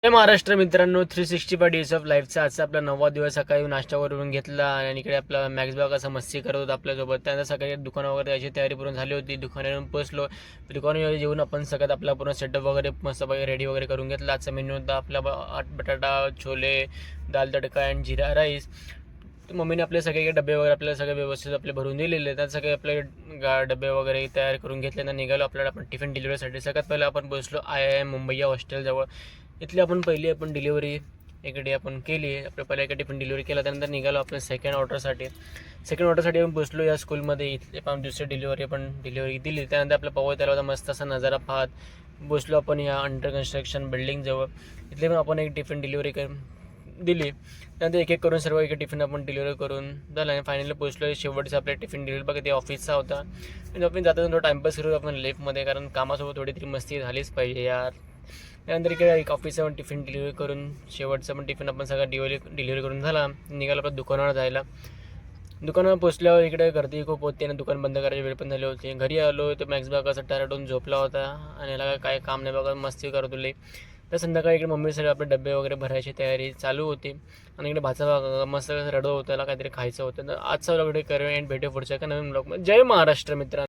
जय महाराष्ट्र मित्रांनो, 365 days of लाईफचा आजचा आपला 9वा दिवस. सकाळी नाश्ता करून घेतला आणि इकडे आपला मॅक्स बाग असा मस्ती करत होता आपल्यासोबत. त्यानंतर सकाळी दुकान वगैरे यायची तयारी पूर्ण झाली होती. दुकानावरून पोचलो. दुकानावर जेवून आपण सगळ्यात आपला पूर्ण सेटअप वगैरे मस्त रेडी वगैरे करून घेतला. आजचा मेन्यू होता आपला बटाटा, छोले, दाल तडका अँड जिरा राईस. मम्मीने आपले सगळे डबे वगैरे आपल्याला सगळे व्यवस्थित आपले भरून दिलेले. त्यात सगळे आपले डबे वगैरे तयार करून घेतले. निघालो आपल्याला आपण टिफिन डिलिव्हरीसाठी. सगळ्यात पहिलं आपण पोचलो IIM मुंबई या हॉस्टेलजवळ. इथली आपण पहिली डिलिव्हरी इकडे आपण केली. आपल्या पहिल्या एका टिफिन डिलिव्हरी केला. त्यानंतर निघालो आपण सेकंड ऑर्डरसाठी आपण पोचलो या स्कूलमध्ये. इथले आपण दुसरी डिलिव्हरी दिली. त्यानंतर आपल्या पवई तलावाचा मस्त असा नजारा पाहत बसलो आपण या अंडर कन्स्ट्रक्शन बिल्डिंगजवळ. इथले पण आपण एक टिफिन डिलिव्हरी दिली. त्यानंतर एक करून सर्व एक टिफिन आपण डिलिव्हरी करून झालं आणि फायनली पोचलो. शेवटचा आपल्या टिफिन डिलिव्हरी बघा ते ऑफिसचा होता. आणि आपण जाता थोडा टाईमपास करू आपण लेफ्टमध्ये, कारण कामासोबत थोडी तरी मस्ती झालीच पाहिजे यार. त्यानंतर इकडे एक ऑफिसचा पण टिफिन डिलिव्हरी करून शेवटचा पण टिफिन आपण सगळा डिलिव्हरी करून झाला. निघालो आपल्या दुकानावर जायला. दुकानावर पोचल्यावर इकडे गर्दी खूप होती आणि दुकान बंद करायची वेळ पण झाली होती. घरी आलो तर मॅक्स बाग असं टायरेटून झोपला होता आणि याला काय काम नाही बघा, मस्ती करत होते. तर संध्याकाळी इकडे मम्मी सगळे आपले डबे वगैरे भरायची तयारी चालू होती. आणि इकडे भाचा मस्त रडत होता, त्याला काहीतरी खायचं होतं. तर आजचा व्लॉग करूया आणि भेटू पुढच्या का नवीन व्लॉग. जय महाराष्ट्र मित्रांनो.